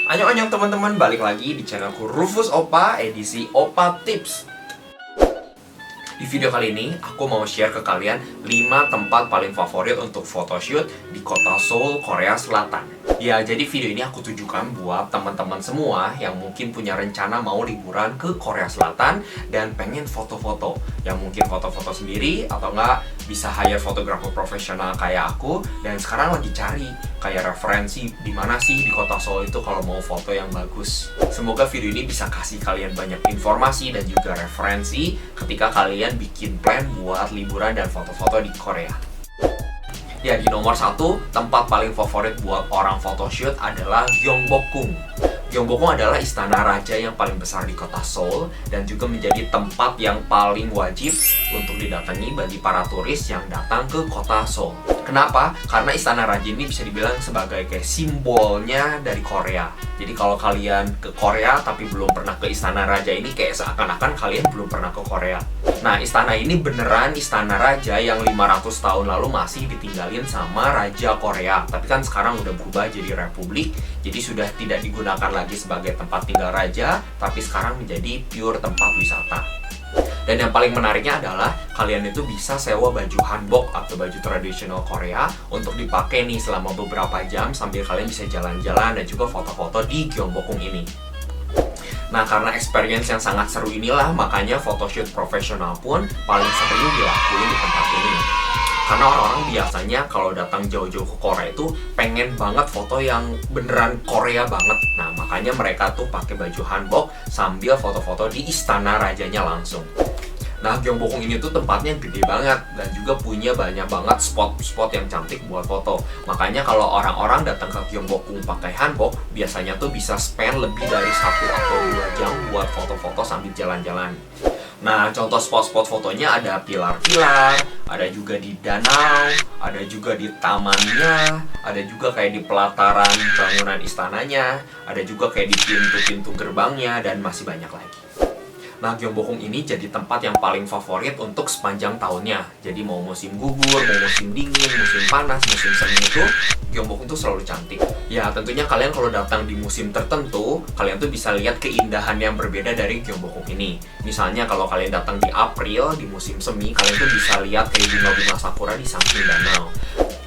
Annyeong teman-teman, balik lagi di channelku Rufus Opa, edisi Opa Tips. Di video kali ini, aku mau share ke kalian 5 tempat paling favorit untuk photoshoot di kota Seoul, Korea Selatan. Ya, jadi video ini aku tujukan buat teman-teman semua yang mungkin punya rencana mau liburan ke Korea Selatan dan pengen foto-foto. Yang mungkin foto-foto sendiri atau enggak bisa hire fotografer profesional kayak aku, dan sekarang lagi cari kayak referensi di mana sih di kota Seoul itu kalau mau foto yang bagus. Semoga video ini bisa kasih kalian banyak informasi dan juga referensi ketika kalian bikin plan buat liburan dan foto-foto di Korea. Ya, di nomor 1, tempat paling favorit buat orang photoshoot adalah Gyeongbokgung. Gyeongbokgung adalah istana raja yang paling besar di kota Seoul dan juga menjadi tempat yang paling wajib untuk didatangi bagi para turis yang datang ke kota Seoul. Kenapa? Karena istana raja ini bisa dibilang sebagai kayak simbolnya dari Korea. Jadi kalau kalian ke Korea tapi belum pernah ke istana raja ini, kayak seakan-akan kalian belum pernah ke Korea. Nah, istana ini beneran istana raja yang 500 tahun lalu masih ditinggalin sama Raja Korea. Tapi kan sekarang udah berubah jadi republik, jadi sudah tidak digunakan lagi sebagai tempat tinggal raja, tapi sekarang menjadi pure tempat wisata. Dan yang paling menariknya adalah kalian itu bisa sewa baju hanbok atau baju tradisional Korea untuk dipakai nih selama beberapa jam sambil kalian bisa jalan-jalan dan juga foto-foto di Gyeongbokgung ini. Nah, karena experience yang sangat seru inilah, makanya photoshoot profesional pun paling sering dilakuin di tempat ini. Karena orang-orang biasanya kalau datang jauh-jauh ke Korea itu pengen banget foto yang beneran Korea banget. Nah, makanya mereka tuh pakai baju hanbok sambil foto-foto di istana rajanya langsung. Nah, Gyeongbokgung ini tuh tempatnya gede banget dan juga punya banyak banget spot-spot yang cantik buat foto. Makanya kalau orang-orang datang ke Gyeongbokgung pakai hanbok, biasanya tuh bisa spend lebih dari 1 atau 2 jam buat foto-foto sambil jalan-jalan. Nah, contoh spot-spot fotonya ada pilar-pilar, ada juga di danau, ada juga di tamannya, ada juga kayak di pelataran bangunan istananya, ada juga kayak di pintu-pintu gerbangnya, dan masih banyak lagi. Nah, Gyeongbokgung ini jadi tempat yang paling favorit untuk sepanjang tahunnya. Jadi mau musim gugur, mau musim dingin, musim panas, musim semi itu, Gyeongbokgung tuh selalu cantik. Ya, tentunya kalian kalau datang di musim tertentu, kalian tuh bisa lihat keindahan yang berbeda dari Gyeongbokgung ini. Misalnya kalau kalian datang di April, di musim semi, kalian tuh bisa lihat kayak bunga-bunga sakura di samping danau.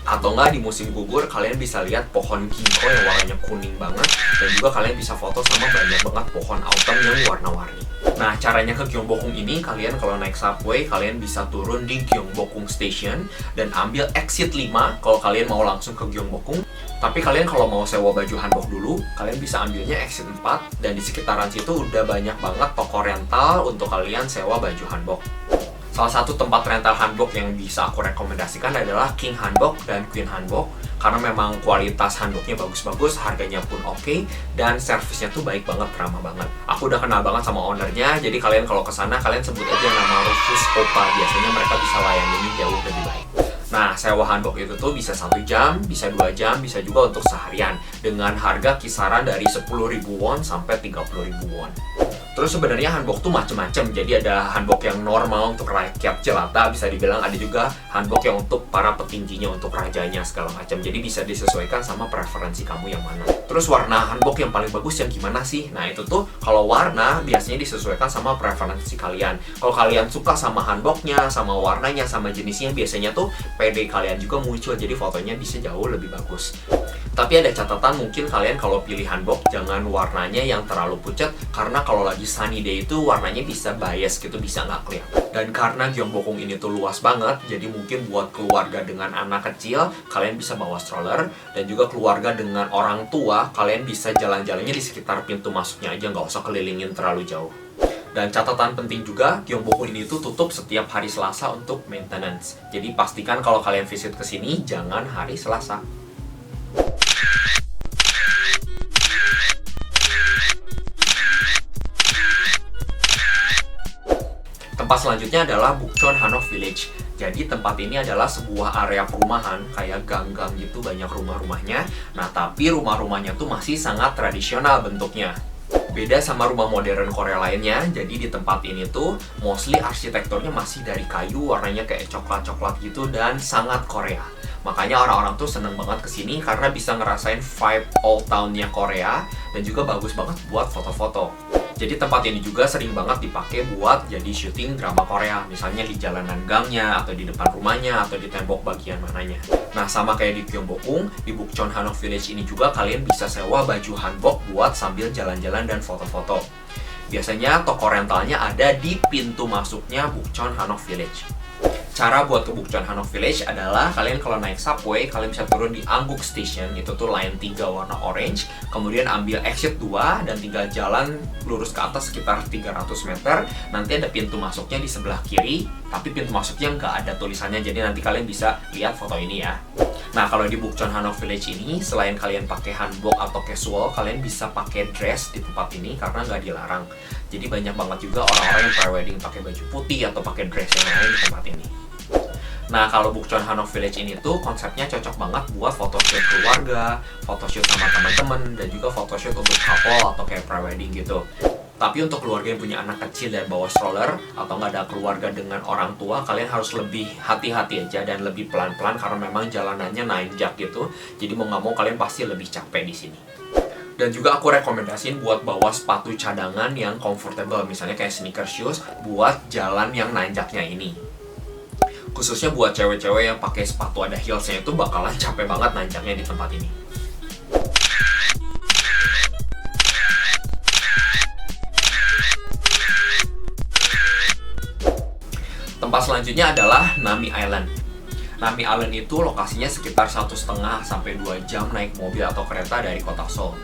Atau enggak di musim gugur, kalian bisa lihat pohon ginkgo yang warnanya kuning banget, dan juga kalian bisa foto sama banyak banget pohon autumn yang warna-warni. Nah, caranya ke Gyeongbokgung ini, kalian kalau naik subway, kalian bisa turun di Gyeongbokgung Station dan ambil exit 5 kalau kalian mau langsung ke Gyeongbokgung. Tapi kalian kalau mau sewa baju hanbok dulu, kalian bisa ambilnya exit 4, dan di sekitaran situ udah banyak banget toko rental untuk kalian sewa baju hanbok. Salah satu tempat rental hanbok yang bisa aku rekomendasikan adalah King Hanbok dan Queen Hanbok, karena memang kualitas hanboknya bagus-bagus, harganya pun oke, dan servisnya tuh baik banget, ramah banget. Aku udah kenal banget sama ownernya, jadi kalian kalau kesana kalian sebut aja nama Rufus Opa, biasanya mereka bisa layanin jauh lebih baik. Nah, sewa hanbok itu tuh bisa 1 jam, bisa 2 jam, bisa juga untuk seharian, dengan harga kisaran dari 10.000 won sampai 30.000 won. Terus sebenarnya hanbok tuh macem-macem, jadi ada hanbok yang normal untuk rakyat jelata, bisa dibilang ada juga hanbok yang untuk para petingginya, untuk rajanya segala macam. Jadi bisa disesuaikan sama preferensi kamu yang mana. Terus warna hanbok yang paling bagus yang gimana sih? Nah, itu tuh kalau warna biasanya disesuaikan sama preferensi kalian. Kalau kalian suka sama hanboknya, sama warnanya, sama jenisnya, biasanya tuh PD kalian juga muncul, jadi fotonya bisa jauh lebih bagus. Tapi ada catatan, mungkin kalian kalau pilih hanbok jangan warnanya yang terlalu pucat, karena kalau lagi sunny day itu warnanya bisa bias gitu, bisa nggak kelihatan. Dan karena Gyeongbokgung ini tuh luas banget, jadi mungkin buat keluarga dengan anak kecil, kalian bisa bawa stroller, dan juga keluarga dengan orang tua, kalian bisa jalan-jalannya di sekitar pintu masuknya aja, nggak usah kelilingin terlalu jauh. Dan catatan penting juga, Gyeongbokgung ini tuh tutup setiap hari Selasa untuk maintenance. Jadi pastikan kalau kalian visit ke sini jangan hari Selasa. Tempat selanjutnya adalah Bukchon Hanok Village. Jadi tempat ini adalah sebuah area perumahan, kayak gang-gang gitu, banyak rumah-rumahnya. Nah, tapi rumah-rumahnya tuh masih sangat tradisional bentuknya. Beda sama rumah modern Korea lainnya, jadi di tempat ini tuh mostly arsitekturnya masih dari kayu, warnanya kayak coklat-coklat gitu, dan sangat Korea. Makanya orang-orang tuh seneng banget kesini karena bisa ngerasain vibe old town-nya Korea dan juga bagus banget buat foto-foto. Jadi tempat ini juga sering banget dipakai buat jadi syuting drama Korea, misalnya di jalanan gangnya, atau di depan rumahnya, atau di tembok bagian mananya. Nah, sama kayak di Gyeongbokgung, di Bukchon Hanok Village ini juga kalian bisa sewa baju hanbok buat sambil jalan-jalan dan foto-foto. Biasanya toko rentalnya ada di pintu masuknya Bukchon Hanok Village. Cara buat ke Bukchon Hanok Village adalah kalian kalau naik subway, kalian bisa turun di Angguk Station, itu tuh line 3 warna orange, kemudian ambil exit 2 dan tinggal jalan lurus ke atas sekitar 300 meter. Nanti ada pintu masuknya di sebelah kiri, tapi pintu masuknya nggak ada tulisannya, jadi nanti kalian bisa lihat foto ini ya. Nah, kalau di Bukchon Hanok Village ini, selain kalian pakai hanbok atau casual, kalian bisa pakai dress di tempat ini karena nggak dilarang. Jadi banyak banget juga orang-orang yang pre-wedding pakai baju putih atau pakai dress yang lain di tempat ini. Nah, kalau Bukchon Hanok Village ini tuh konsepnya cocok banget buat photoshoot keluarga, photoshoot sama teman-teman, dan juga photoshoot untuk couple atau kayak pre-wedding gitu. Tapi untuk keluarga yang punya anak kecil dan bawa stroller, atau nggak ada keluarga dengan orang tua, kalian harus lebih hati-hati aja dan lebih pelan-pelan karena memang jalanannya nanjak gitu. Jadi mau nggak mau kalian pasti lebih capek di sini. Dan juga aku rekomendasiin buat bawa sepatu cadangan yang comfortable, misalnya kayak sneaker shoes buat jalan yang nanjaknya ini. Khususnya buat cewek-cewek yang pakai sepatu ada heelsnya itu bakalan capek banget nanjaknya di tempat ini. Tempat selanjutnya adalah Nami Island. Nami Island itu lokasinya sekitar 1,5 sampai 2 jam naik mobil atau kereta dari kota Seoul.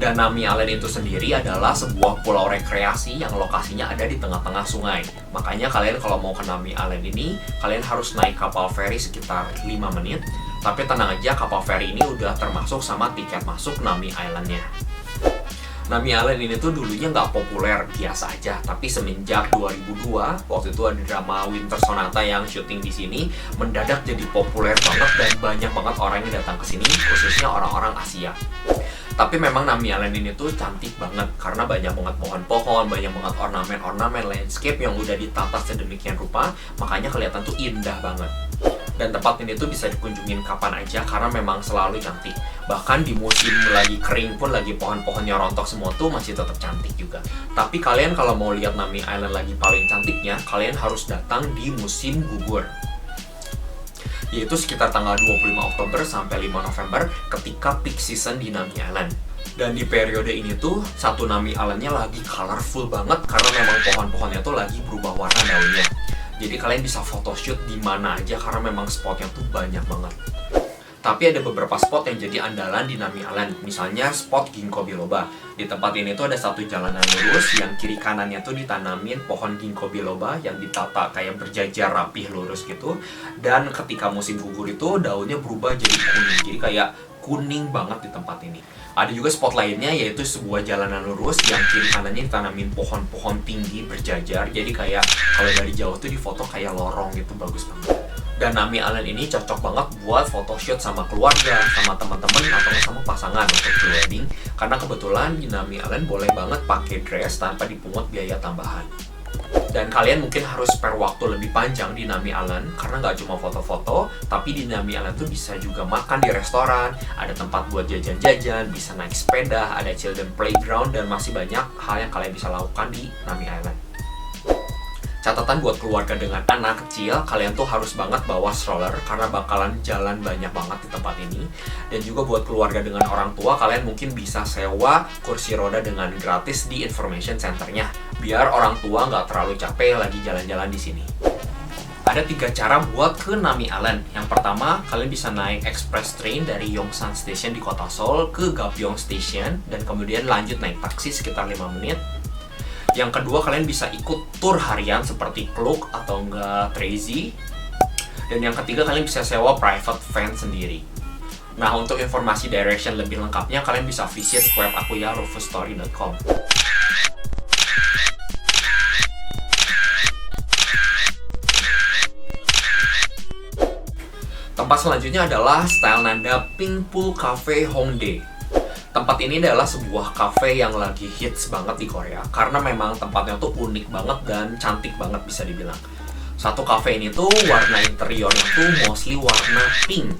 Dan Nami Island itu sendiri adalah sebuah pulau rekreasi yang lokasinya ada di tengah-tengah sungai. Makanya kalian kalau mau ke Nami Island ini, kalian harus naik kapal feri sekitar 5 menit. Tapi tenang aja, kapal feri ini udah termasuk sama tiket masuk Nami Island-nya. Nami Island ini tuh dulunya nggak populer, biasa aja. Tapi semenjak 2002, waktu itu ada drama Winter Sonata yang syuting di sini, mendadak jadi populer banget dan banyak banget orang yang datang ke sini, khususnya orang-orang Asia. Tapi memang Nami Island ini tuh cantik banget karena banyak banget pohon-pohon, banyak banget ornamen-ornamen landscape yang udah ditata sedemikian rupa, makanya kelihatan tuh indah banget. Dan tempat ini tuh bisa dikunjungin kapan aja karena memang selalu cantik. Bahkan di musim lagi kering pun, lagi pohon-pohonnya rontok semua tuh masih tetap cantik juga. Tapi kalian kalau mau lihat Nami Island lagi paling cantiknya, kalian harus datang di musim gugur, yaitu sekitar tanggal 25 Oktober sampai 5 November ketika peak season di Nami Island. Dan di periode ini tuh, satu Nami Island-nya lagi colorful banget karena memang pohon-pohonnya tuh lagi berubah warna daunnya. Jadi kalian bisa photoshoot di mana aja karena memang spotnya tuh banyak banget. Tapi ada beberapa spot yang jadi andalan di Nami Island, misalnya spot Ginkgo biloba. Di tempat ini tuh ada satu jalanan lurus yang kiri kanannya tuh ditanamin pohon Ginkgo biloba yang ditata kayak berjajar rapih lurus gitu. Dan ketika musim gugur itu daunnya berubah jadi kuning, jadi kayak kuning banget di tempat ini. Ada juga spot lainnya yaitu sebuah jalanan lurus yang kiri kanannya ditanamin pohon-pohon tinggi berjajar, jadi kayak kalau dari jauh tuh di foto kayak lorong gitu, bagus banget. Dan Nami Island ini cocok banget buat photoshoot sama keluarga, sama teman-teman, atau sama pasangan untuk pre-wedding. Karena kebetulan di Nami Island boleh banget pakai dress tanpa dipungut biaya tambahan. Dan kalian mungkin harus spare waktu lebih panjang di Nami Island karena nggak cuma foto-foto, tapi di Nami Island tuh bisa juga makan di restoran, ada tempat buat jajan-jajan, bisa naik sepeda, ada children playground, dan masih banyak hal yang kalian bisa lakukan di Nami Island. Catatan buat keluarga dengan anak kecil, kalian tuh harus banget bawa stroller karena bakalan jalan banyak banget di tempat ini. Dan juga buat keluarga dengan orang tua, kalian mungkin bisa sewa kursi roda dengan gratis di information centernya, biar orang tua nggak terlalu capek lagi jalan-jalan di sini. Ada 3 cara buat ke Nami Island. Yang pertama, kalian bisa naik express train dari Yongsan Station di kota Seoul ke Gapyeong Station, dan kemudian lanjut naik taksi sekitar 5 menit. Yang kedua, kalian bisa ikut tour harian seperti Klook atau enggak Crazy. Dan yang ketiga, kalian bisa sewa private van sendiri. Nah, untuk informasi direction lebih lengkapnya, kalian bisa visit web aku ya, rufusstory.com. Tempat selanjutnya adalah Style Nanda Pink Pool Cafe Hongdae. Tempat ini adalah sebuah cafe yang lagi hits banget di Korea karena memang tempatnya tuh unik banget dan cantik banget bisa dibilang. Satu cafe ini tuh warna interiornya tuh mostly warna pink.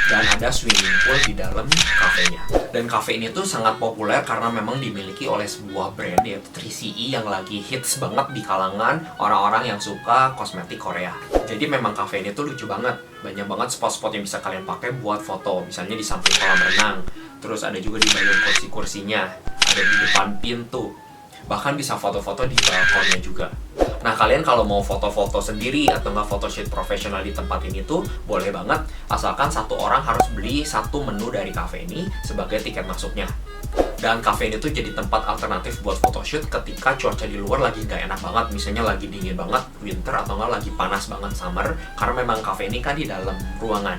Dan ada swimming pool di dalam kafenya. Dan cafe ini tuh sangat populer karena memang dimiliki oleh sebuah brand yaitu 3CE yang lagi hits banget di kalangan orang-orang yang suka kosmetik Korea. Jadi memang cafe ini tuh lucu banget. Banyak banget spot-spot yang bisa kalian pakai buat foto. Misalnya di samping kolam renang. Terus ada juga di bagian kursi-kursinya. Ada di depan pintu. Bahkan bisa foto-foto di balkonnya juga. Nah, kalian kalau mau foto-foto sendiri atau nggak photoshoot profesional di tempat ini tuh boleh banget, asalkan satu orang harus beli satu menu dari cafe ini sebagai tiket masuknya. Dan cafe ini tuh jadi tempat alternatif buat photoshoot ketika cuaca di luar lagi nggak enak banget, misalnya lagi dingin banget winter atau nggak lagi panas banget summer, karena memang cafe ini kan di dalam ruangan.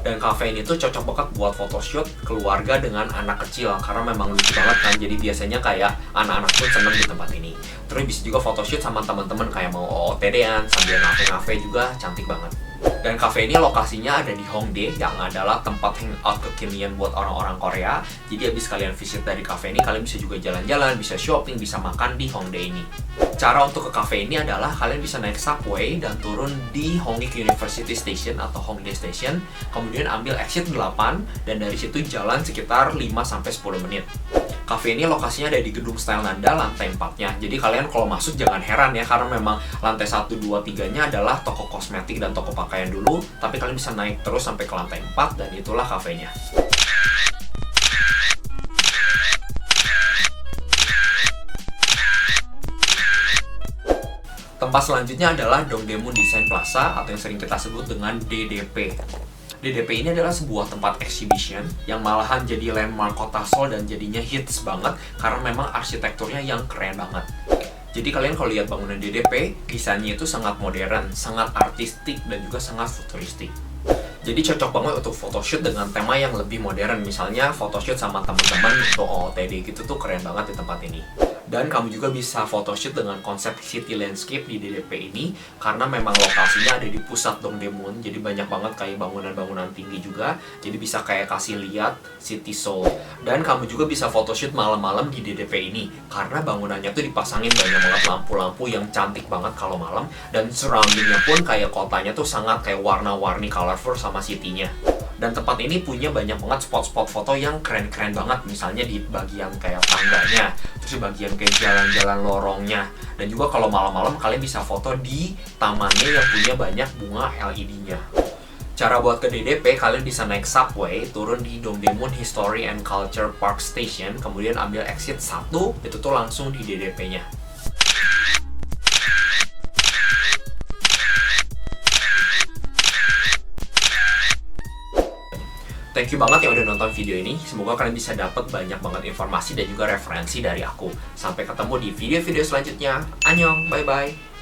Dan cafe ini tuh cocok banget buat photoshoot keluarga dengan anak kecil karena memang lucu banget kan, jadi biasanya kayak anak-anak pun seneng di tempat ini. Terus bisa juga photoshoot sama teman-teman kayak mau OOTD-an sambil ngafe-ngafe juga cantik banget. Dan cafe ini lokasinya ada di Hongdae yang adalah tempat hangout kekinian buat orang-orang Korea. Jadi habis kalian visit dari cafe ini, kalian bisa juga jalan-jalan, bisa shopping, bisa makan di Hongdae ini. Cara untuk ke cafe ini adalah kalian bisa naik subway dan turun di Hongik University Station atau Hongdae Station, kemudian ambil exit 8 dan dari situ jalan sekitar 5-10 menit. Cafe ini lokasinya ada di gedung Style Nanda lantai 4-nya. Jadi kalian kalau masuk jangan heran ya, karena memang lantai 1, 2, 3-nya adalah toko kosmetik dan toko pakaian dulu, tapi kalian bisa naik terus sampai ke lantai 4 dan itulah kafenya. Tempat selanjutnya adalah Dongdaemun Design Plaza atau yang sering kita sebut dengan DDP. DDP ini adalah sebuah tempat exhibition yang malahan jadi landmark kota Seoul dan jadinya hits banget karena memang arsitekturnya yang keren banget. Jadi kalian kalau lihat bangunan DDP, desainnya itu sangat modern, sangat artistik dan juga sangat futuristik. Jadi cocok banget untuk photoshoot dengan tema yang lebih modern, misalnya photoshoot sama teman-teman atau OOTD gitu tuh keren banget di tempat ini. Dan kamu juga bisa photoshoot dengan konsep city landscape di DDP ini karena memang lokasinya ada di pusat Dongdaemun, jadi banyak banget kayak bangunan-bangunan tinggi juga, jadi bisa kayak kasih lihat city Seoul. Dan kamu juga bisa photoshoot malam-malam di DDP ini karena bangunannya tuh dipasangin banyak banget lampu-lampu yang cantik banget kalau malam, dan surroundingnya pun kayak kotanya tuh sangat kayak warna-warni colorful sama city-nya. Dan tempat ini punya banyak banget spot-spot foto yang keren-keren banget, misalnya di bagian kayak tangganya, terus di bagian kayak jalan-jalan lorongnya, dan juga kalau malam-malam kalian bisa foto di tamannya yang punya banyak bunga LED-nya. Cara buat ke DDP, kalian bisa naik subway, turun di Dongdaemun History and Culture Park Station, kemudian ambil exit 1, itu tuh langsung di DDP-nya. Thank you banget yang udah nonton video ini. Semoga kalian bisa dapat banyak banget informasi dan juga referensi dari aku. Sampai ketemu di video-video selanjutnya. Annyeong, bye-bye.